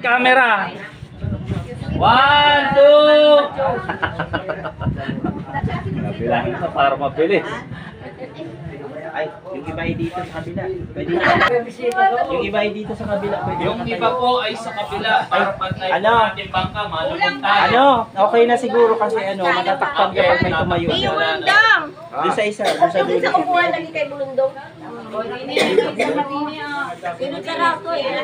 Camera. 1, 2. Nabilangin ko para mabilis. Ay, yung iba ay dito sa kabila. Pwede na. Yung iba ay dito sa kabila. Pwede Yung iba po ay sa kabila para pag tayo Ano? natin bangka, malulog tayo. Ano? Okay na siguro kasi matatakpan kapag may tumayo. Yung Bulundong! Doon sa isa, doon sa dulo. Sa upuan lagi kay Bulundong. Sinusarap ko eh.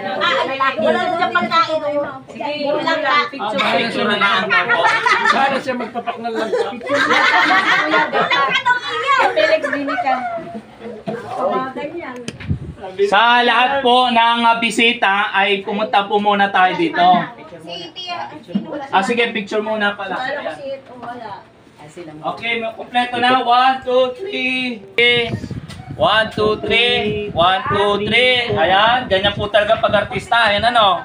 Wala siyang pagkain. Sige, wala ka. Picture na ang po. Sana siya magpapaknal lang. Felix Binica. Sa lahat po ng bisita ay pumunta po muna tayo dito. Sige, picture muna pala. Okay, kompleto na. 1, 2, 3. 1, 2, 3. 1, 2, 3. Ayan, ganyan po talaga pag artista. Ayan ano.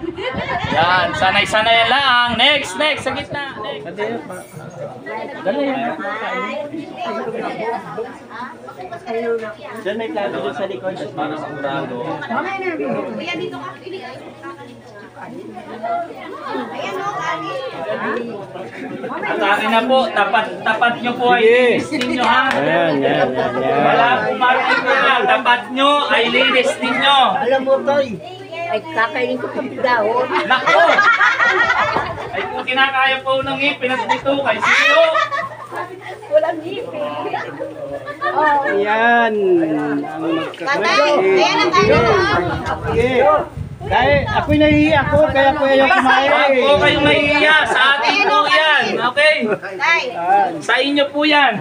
Ayan, sanay-sanay lang. Next, sa gitna. Next. Doon may plano doon sa likod. Para sa urado. Atake na po, tapat nyo po ay linis ninyo ha. Yan. Wala po marking na, tapat nyo ay linis ninyo. Alam mo, Toy. Ay, kakainin ko pag dahon. Nako! Ay kung kinakaya po ng ngipin at dito kay Siyo. Walang ngipin. Yan. Ayan ang Sige. Dahil ako'y nahihiya ako, kaya ako ayaw kumain. Huwag po kayong mahihiya, sa atin po yan. Okay? Sa inyo po yan.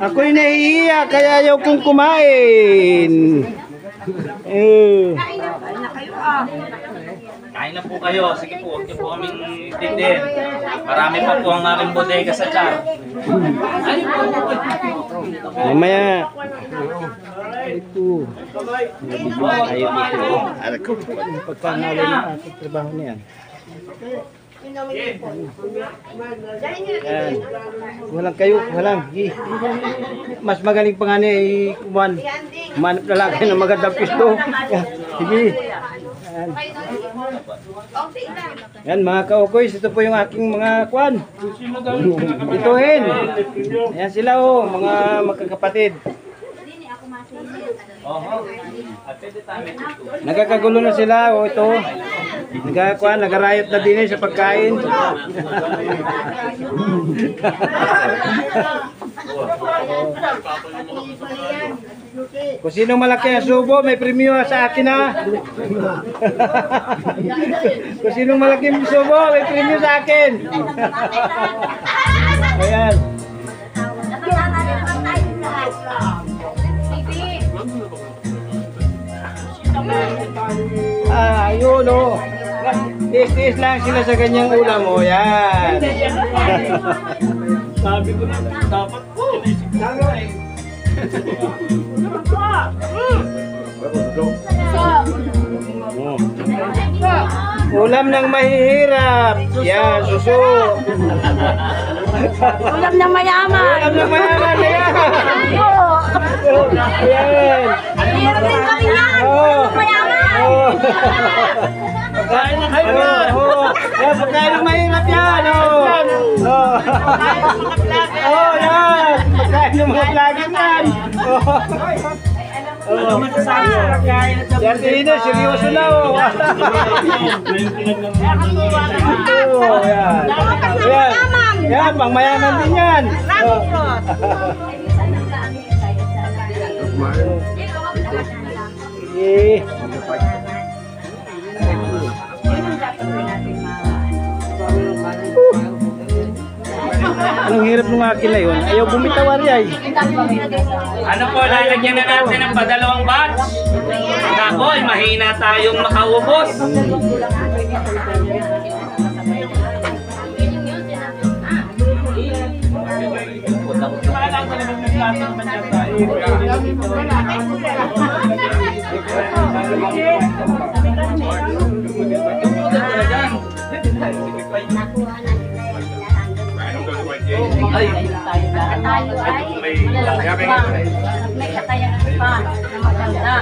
Ako'y nahihiya, kaya ayaw kong kumain. Kain na po kayo. Sige po, huwag niyo po kaming titin. Marami pa po ang aking bodega sa tiyan. Ayun po. Mamaya. Ito. Ayaw po. Pagkanalo ng aking trabaho niyan. Yan. Walang. Mas magaling pa nga niya kumanap na lang kayo ng magandang pisto. Sige. Yan mga kaukoy, ito po yung aking mga kwan. Ituhin. Ayan sila mga magkakapatid. Nagkakagulo na sila ito. Nagarayot na din sa pagkain. Kung sino malaki ang subo, may premyo sa akin ha. Kung sino malaki ang subo, may premyo sa akin. Ayan. Ayun o. Tiis-tiis lang sila sa ganyang ulam o. Yan. Sabi ko na, dapat po. Ulam ng mahihirap. Yan, suso. Ulam ng mayaman. Ulam ng mayaman na yan. Yan. Meron din kami yan. Oh. Mayaman. Oh. Pagkain ng mahirap. Yan, pagkain ng mahirap yan. Oh, yan. Pagkain ng mga vlogger yan. Ano masasabi sa pagkain at sa Yan din na, seryoso na oh. Yan. Yan, pang mayaman din yan. Anong hirap ng akin na yun? Ayaw bumitaw ay. Ano po, lalagyan na natin ng padalawang batch. Ako, mahina tayong makaubos. Ay, tayo ay may katayangan pa na maganda.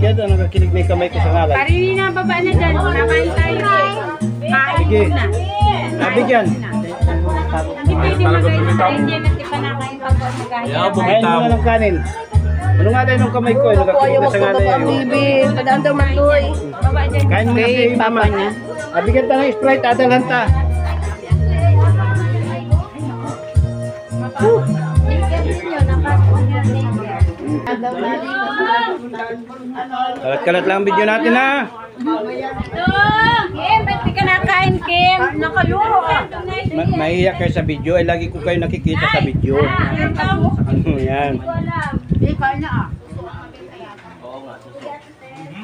Bigyan na nakakilig na yung kamay ko sa ngalan. Parini na baba na dyan. Nakain tayo. Kain Sige. na. Nabigyan. Hindi pwede magayon sa hindi na di pa nakain pag magayon. Yeah, Kain mo na ng kanin. Ano nga tayo ng kamay ko? Nakakilig na sa ngalan yun. Padaan daw matuloy. Baba dyan. Kain mo na kay mama niya. Nabigyan ta ng Sprite, adalhan ta. Kalat-kalat lang ang video natin ha. Kim, ba't di ka nakain, Kim? Nakaluro ka. Mahihiyak kayo sa video, ay lagi ko kayo nakikita sa video. Yan. Di ka na ah. Oo nga.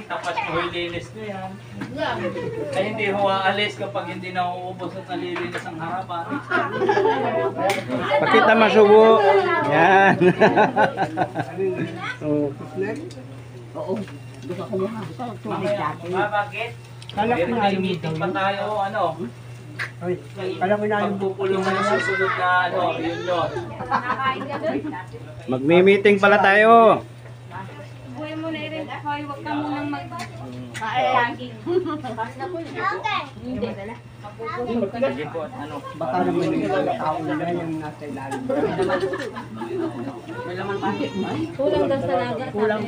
Tapos mo ilinis na yan. Ay hindi ho aalis kapag hindi na uubos at nalilinis ang harapan. Pakita masubo. Yan. Oh. Bakit? May meeting pa tayo, ano? Pagpupulungan yung susunod na ano, reunion. Nakain ka doon? Magmi-meeting pala tayo. Buhay mo na rin. Hoy, huwag ka munang mag-laging. Hindi. Sige po, ano? Baka naman yung mga tao nila yung nasa ilalim. Kulang daw sa lagat. Kulang.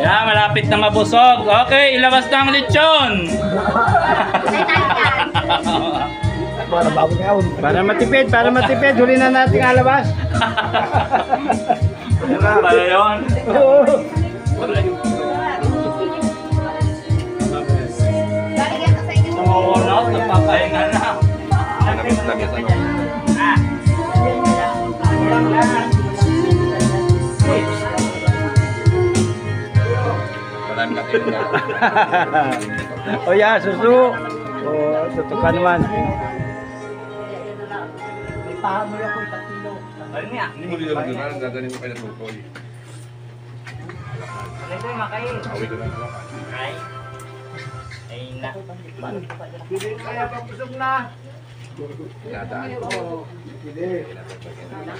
Yeah, malapit na mabusog. Okay, ilabas na ang lechon. Para matipid, huli na natin alabas. Pala yun. Tumuunod, nagpapahinga na. O ya, susu. O, tutukan naman. Hindi mo nila nagdagan, gaganin mo kayo ng tukoy. Awi ka lang. Nadaan.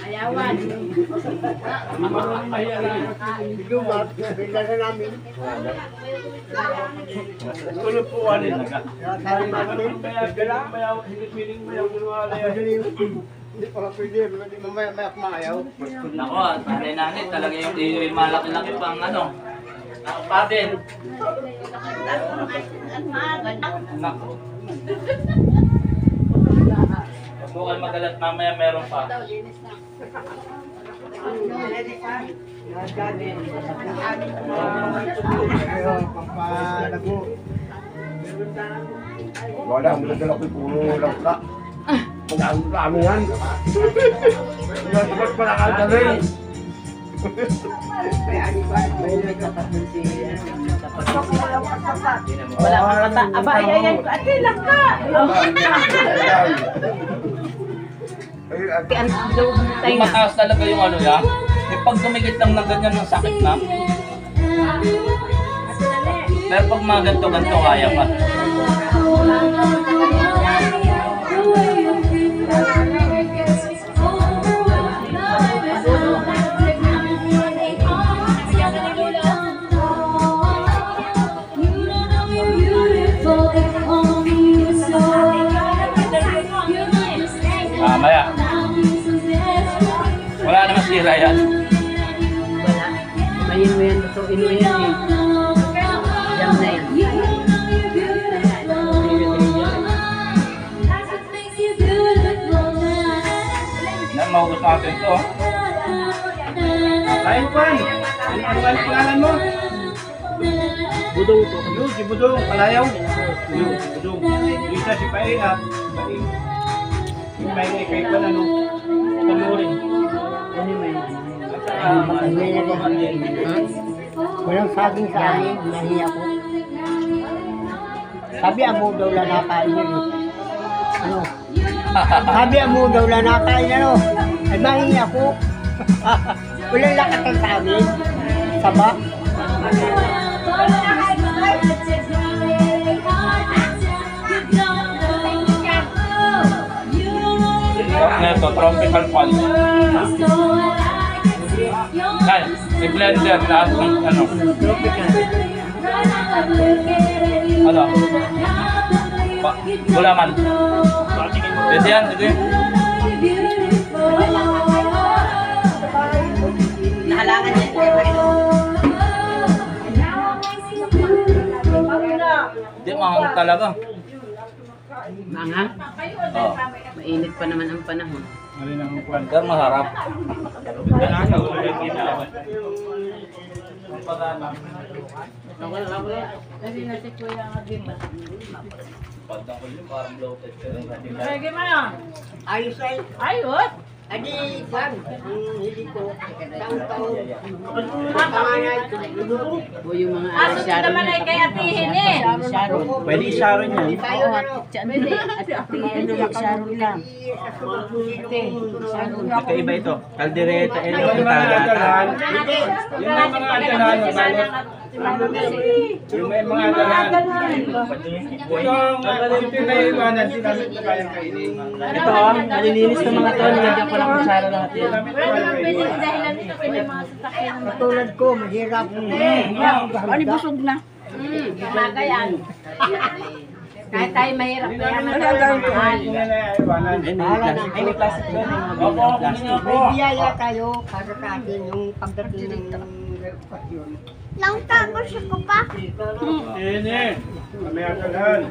Ayawan. Hindi pala pwede, hindi mamaya maayaw. Nako, nanay talaga yung malaki-laki pang ano. Pa din. Nako. Huwag mo kayo magalat, mamaya meron pa. Pampalago. Wala, magdala ko yung puro lang ka. Ang dami yan. Ba't pala ka dali? Wala kang mata. Aba, ay, ate lang ka. Yung mataas talaga yung ano yan. Yung pag dumikit lang ng ganyan ng sakit na. Pero pag mga ganto-ganto kaya pa. Mamaya. Wala naman sira yan. Wala. Mayin mo yan, lutuin mo yan eh. Jam na yan. Yan, maubos natin ito. Kain mo, Kwan. Ano pangalan mo? Budong po. Yun, si Budong, Palayaw. Yun, si Budong. Yung isa si Painga. Yung Painga kay Kwan, ano? Tamurin. Walang saging sa amin, nahiya ko. Sabi amo daw lang nakain yun eh. Ano? Sabi amo daw lang nakain ano. Ay mahiya ko. Walang lakatan sa amin. Saba. Neto, tropical pulse. Ay, i-blender lahat ng ano. Ano? Gulaman. Pwede yan, sige. Nahalangan niya. Hindi, mahang talaga. Mga? Oh. Mainit pa naman ang panahon. Alin ang Kwan? Pero masarap. Kasi na si Kuya nga din. Ayos ay. Ayos? Adi, Kwan. Hindi ko. Taon-taon. O yung mga Aso din naman ay kay Atihin eh. Pwede i-sharon yan. Tayo ano. Pwede. Atihin Sharon lang. Kakaiba ito. Caldereta, Yung mga dalahan. Yung mga dalahan. Yung may mga dalahan. Ito na iwanan. Sinamit na kayang kainin. Ito nalilinis ng mga to. Nilagyan ko ng kutsara lahat yan. Wala naman pwede dahilan nito pwede mga sasakyan. Tulad ko, mahirap. Ano busog na? Umaga yan. Kahit tayo mahirap na yan. Mahal. Yung na iwanan. Ay, may plastic doon. May biyaya tayo para sa atin yung pagdating ng reputasyon. Ini. Kami ang dalahan.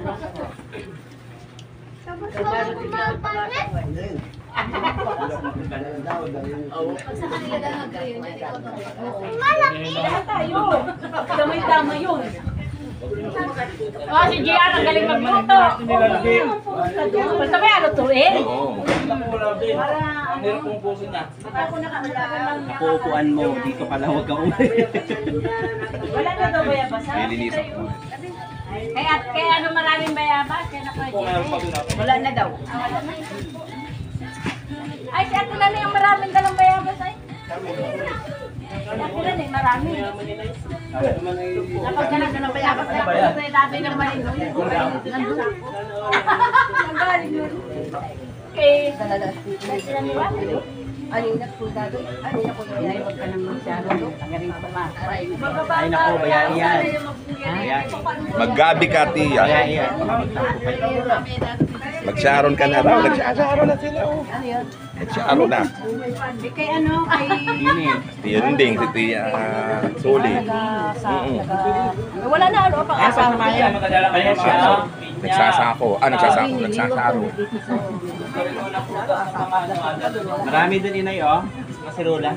Tama yun. Oh, si JR ang galing magluto. Basta may ano to eh. Pupuan mo. Dito ka lang. Huwag ka umuwi. Wala na daw bayabasa. Nilinisan ko. Kaya ano maraming bayabas, kaya na wala na daw. Ay, si Ate Lani ang maraming dalang bayabas ay. Si Ate Lani, marami. Napagkanak ka ng bayabas, kaya dati ng malino. Nandun. Nanggaling yun. Kay Ate Lani ba? Alin na po dado? Alin na po yun? Huwag ka nang masyado. Tangarin pa ma. Ay nako, bayaan yan. Maggabi ka, tiya. Bayaan yan. Mag-sharon ka na raw. Nag-sharon na sila. Oh. Nag-sharon na. Kay ano, kay... Ini. Tiya Dinding, si Tiya Soli. Wala na ano pang asawa. Kaya siya. Nagsasako. Nagsasako. Nagsasaro. Marami doon inay oh. Kasirola.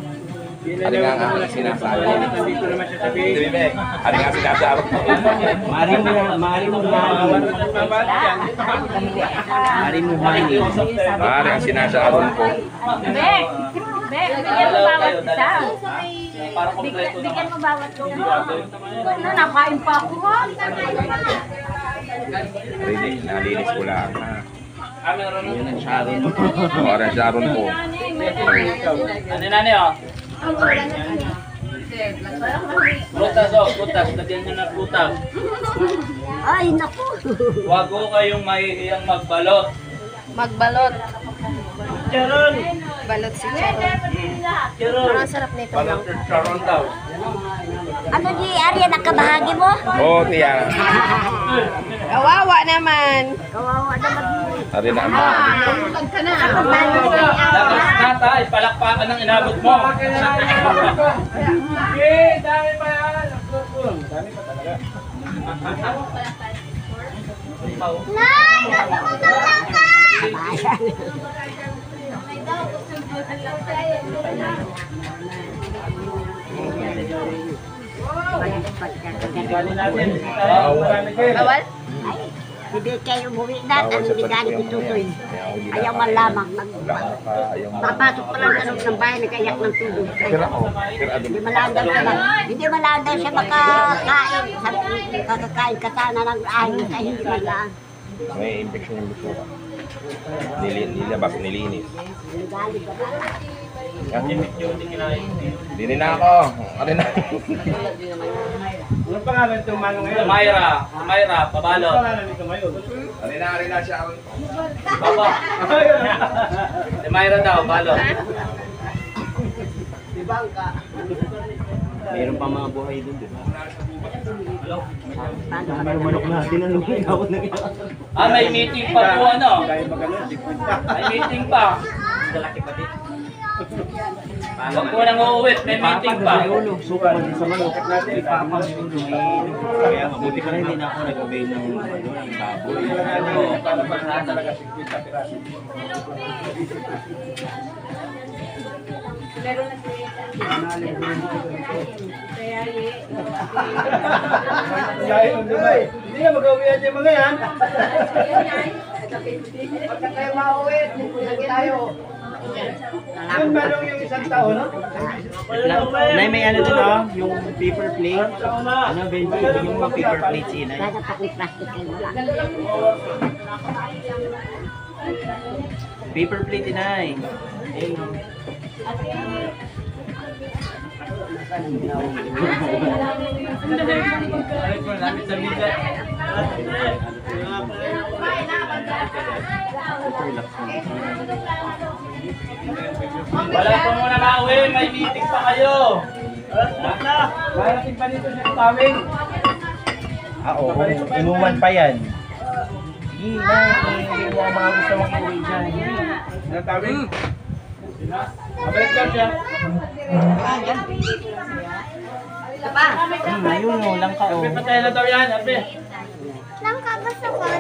Ano nga sinasabi? Dito naman siya sabihin. Hindi, Bebe. Ano nga sinasabi? Mari mo hani. Mari mo hani. Mari ang sinasabi ko. Bek! Bek, bigyan mo bawat isa. Bigyan mo bawat isa. Ano, nakain pa ako ha? Nalinis ko lang. Yun ang sharon mo. Oras Sharon ko. Ano na niyo? Prutas oh, prutas. Lagyan nyo na prutas. Ay, naku. Huwag ko kayong mahihiyang magbalot. Magbalot. Sharon. Balot si Charon. Parang sarap nito. Balot ng Sharon daw. Ano di, Arya, nakabahagi mo? Oo, Tiya. Kawawa naman. Kawawa naman. Tari na ang Tulog ka na. Lakas na tayo, palakpakan ng inabot mo. Dami pa yan. Dami pa talaga. Nay! Galing natin. Marami kayo. Bawal? Hindi kayo umuwi na, ang binigani ko tutoy. Ayaw man lamang. Papasok pa lang sa loob ng bahay, nag-ayak ng tulog. Hindi malandang siya hindi malandang siya makakain. Kakakain ka sana ng ahing sa hindi malaan. May infection yung gusto ka. Nilabas, nilinis. Hindi na ako. Ano na? Anong pangalan itong manong ngayon? Mayra, pabalo. Anong pangalan nito ngayon? Ano na siya. Baba. Si Mayra daw, balo. Meron pa mga buhay doon, di ba? Manok natin ang lumilawot na gina. May meeting pa po ano. Kaya magano, di po. May meeting pa. Huwag po nang uuwi, may meeting pa. Suka din sa manok natin. Kaya mabuti ka na hindi na ako nag-avail ng baboy. Para pagkakas talaga 50 piraso. Meron na siya. Dahil ng Dubai. Hindi na mag-uwi at yung mga yan. Pagka tayo mauwi, lagi tayo. Yung manong yung isang taon, no? Nay, may ano dito, yung paper plate. Ano, Benji, yung mga paper plate si Inay. Kaya pa kung plastic kayo wala. Paper plate, Inay. Wala po muna mauwi, may meeting pa kayo. Marating pa dito sa tawing. Oo, inuman pa yan. Sige, hindi mo mga gusto makiuwi dyan. Sa tawing. Mabalik lang siya. Ayun, lang ka, oh. Patay na daw yan, Arbe. Lang ka gusto ko.